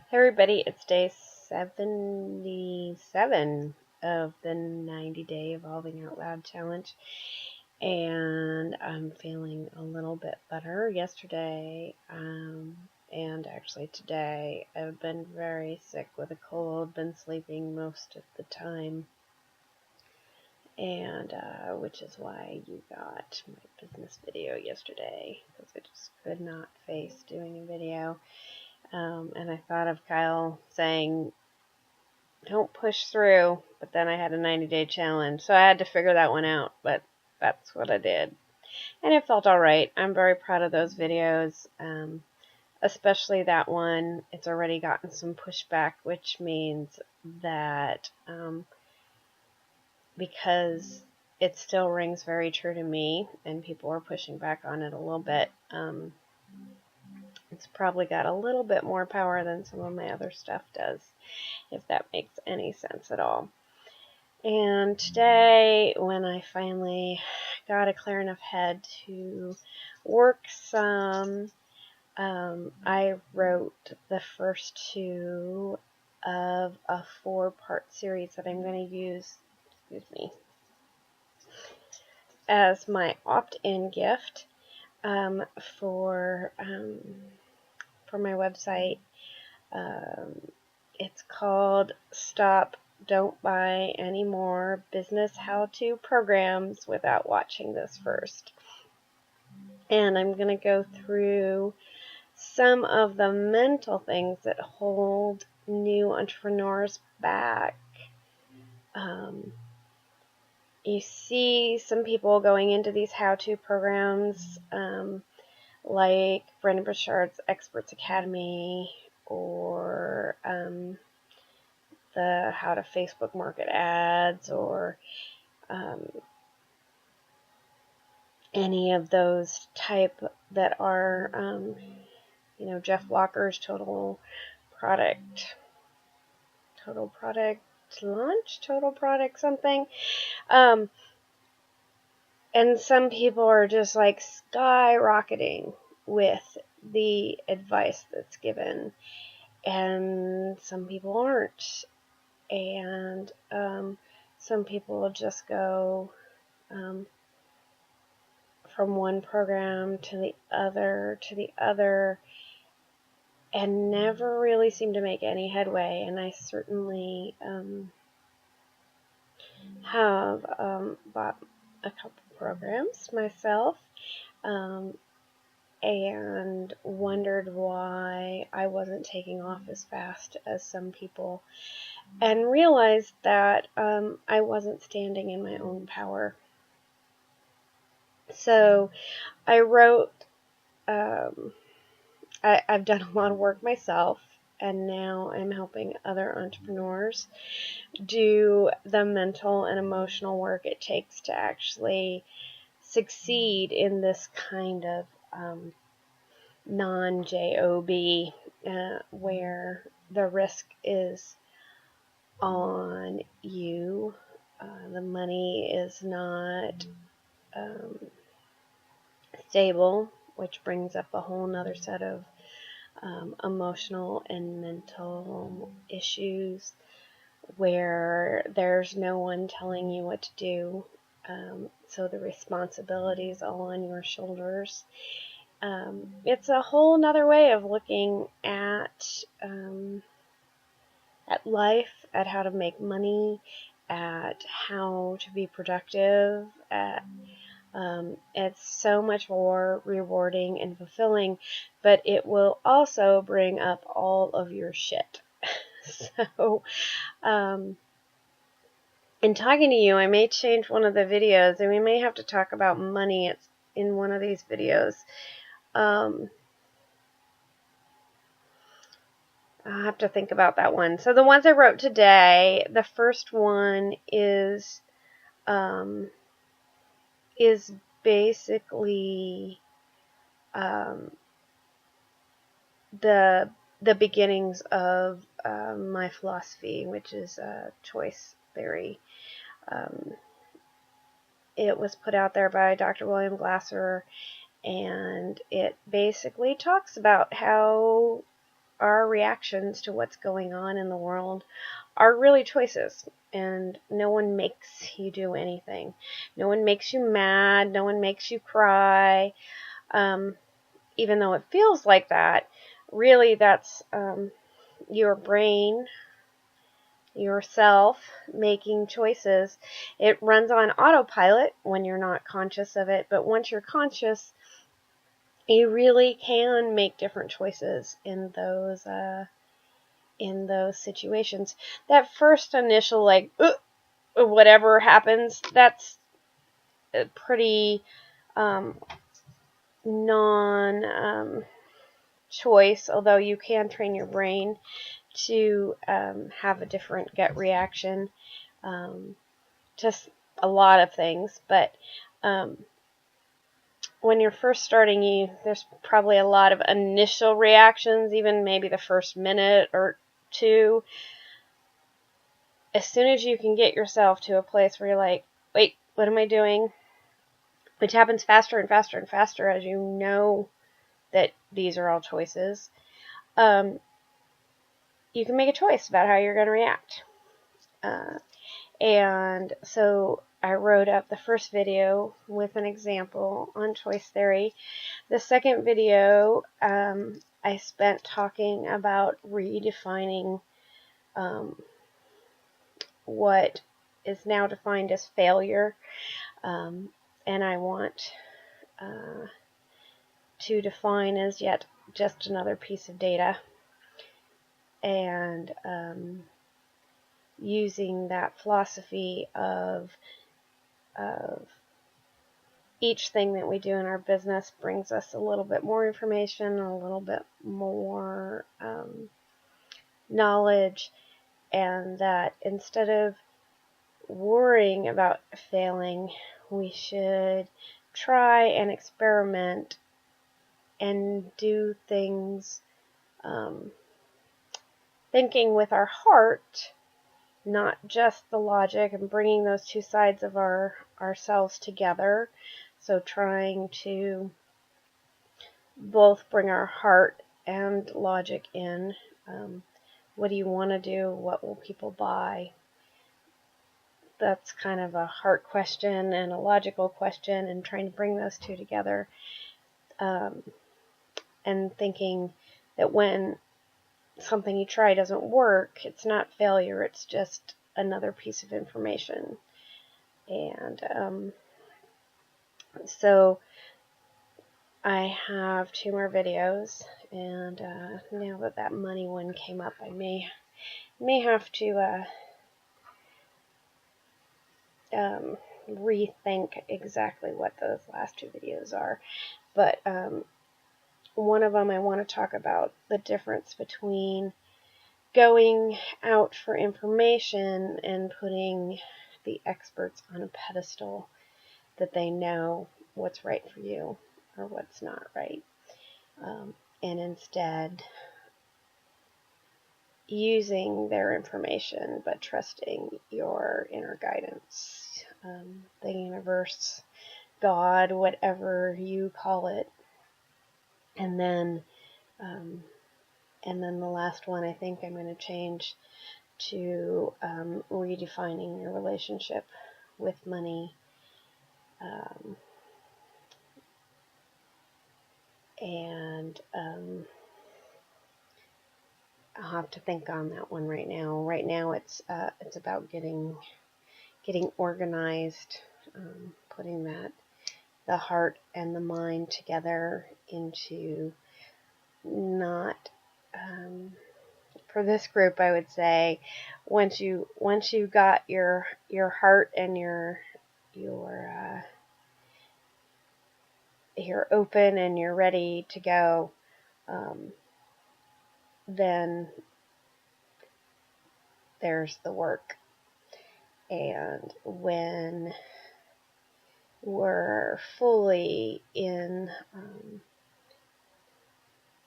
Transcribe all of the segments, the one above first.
Hey everybody, it's day 77 of the 90-day Evolving Out Loud challenge, and I'm feeling a little bit better yesterday, and actually today. I've been very sick with a cold, been sleeping most of the time, and which is why you got my business video yesterday, because I just could not face doing a video. And I thought of Kyle saying, don't push through, but then I had a 90-day challenge, so I had to figure that one out, but that's what I did. And it felt all right. I'm very proud of those videos, especially that one. It's already gotten some pushback, which means that because it still rings very true to me, and people are pushing back on it a little bit, it's probably got a little bit more power than some of my other stuff does, if that makes any sense at all. And today, when I finally got a clear enough head to work some, I wrote the first two of a 4-part series that I'm going to use, as my opt-in gift for my website. It's called Stop, Don't Buy Any More Business How-To Programs Without Watching This First. And I'm going to go through some of the mental things that hold new entrepreneurs back. You see some people going into these how-to programs like Brendon Burchard's Experts Academy, or the How to Facebook Market Ads, or any of those type that are, Jeff Walker's Total Product Launch, Total Product something. And some people are just like skyrocketing with the advice that's given, and some people aren't. And some people will just go from one program to the other, and never really seem to make any headway. And I certainly have bought a couple programs myself, and wondered why I wasn't taking off as fast as some people, and realized that I wasn't standing in my own power. So I wrote, I've done a lot of work myself, and now I'm helping other entrepreneurs do the mental and emotional work it takes to actually succeed in this kind of non-job, where the risk is on you. The money is not stable, which brings up a whole nother set of emotional and mental issues, where there's no one telling you what to do, so the responsibility is all on your shoulders. It's a whole nother way of looking at life, at how to make money, at how to be productive, it's so much more rewarding and fulfilling, but it will also bring up all of your shit. So, in talking to you, I may change one of the videos, and we may have to talk about money in one of these videos. I'll have to think about that one. So the ones I wrote today, the first one is basically the beginnings of my philosophy, which is choice theory. It was put out there by Dr. William Glasser, and it basically talks about how our our reactions to what's going on in the world are really choices, and no one makes you do anything. No one makes you mad. No one makes you cry. Even though it feels like that, really that's your brain, yourself, making choices. It runs on autopilot when you're not conscious of it, but once you're conscious, you really can make different choices in those situations. That first initial, like, whatever happens, that's a pretty non choice, although you can train your brain to have a different gut reaction to a lot of things. But when you're first starting, there's probably a lot of initial reactions, even maybe the first minute or two. As soon as you can get yourself to a place where you're like, wait, what am I doing? Which happens faster and faster and faster as you know that these are all choices. You can make a choice about how you're going to react. And so I wrote up the first video with an example on choice theory. The second video, I spent talking about redefining what is now defined as failure. And I want to define as yet just another piece of data. And using that philosophy of each thing that we do in our business brings us a little bit more information, a little bit more knowledge, and that instead of worrying about failing, we should try and experiment and do things thinking with our heart, not just the logic, and bringing those two sides of ourselves together. So trying to both bring our heart and logic in. What do you want to do? What will people buy? That's kind of a heart question and a logical question, and trying to bring those two together. And thinking that when something you try doesn't work, it's not failure, it's just another piece of information. And so I have 2 more videos, and now that money one came up, I may have to rethink exactly what those last 2 videos are. But one of them, I want to talk about the difference between going out for information and putting the experts on a pedestal that they know what's right for you or what's not right. And instead using their information but trusting your inner guidance, the universe, God, whatever you call it. And then the last one, I think I'm going to change to redefining your relationship with money. And I'll have to think on that one right now. Right now, it's about getting organized, putting the heart and the mind together into not. For this group, I would say once you got your heart and you're open and you're ready to go, then there's the work. And when we're fully in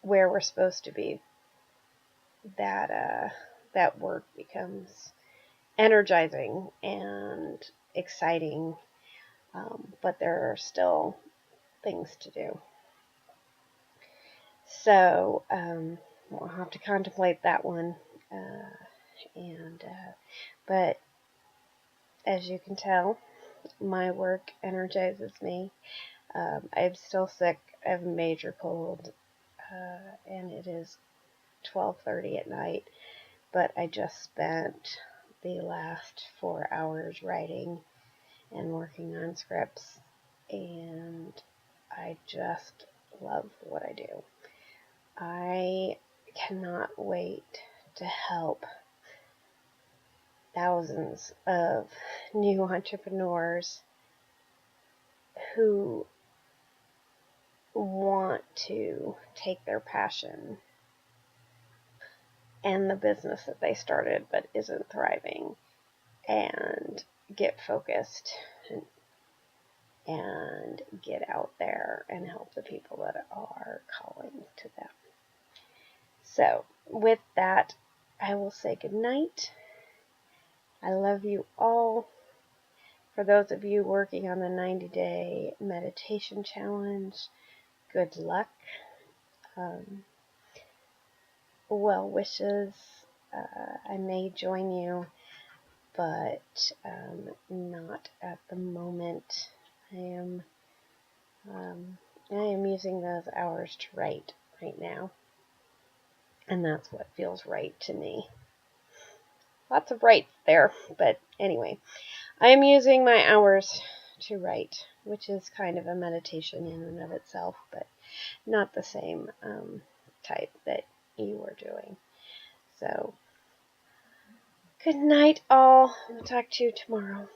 where we're supposed to be, that work becomes energizing and exciting, but there are still things to do. So we'll have to contemplate that one. But as you can tell, my work energizes me. I'm still sick. I have a major cold, and it is 12:30 at night. But I just spent the last 4 hours writing and working on scripts, and I just love what I do. I cannot wait to help thousands of new entrepreneurs who want to take their passion and the business that they started but isn't thriving and get focused and get out there and help the people that are calling to them. So, with that, I will say good night. I love you all. For those of you working on the 90-day meditation challenge, good luck. Well wishes. I may join you, but not at the moment. I am using those hours to write right now, and that's what feels right to me. Lots of rights there, but anyway, I am using my hours to write, which is kind of a meditation in and of itself, but not the same type that you are doing. So, good night, all. I'll talk to you tomorrow.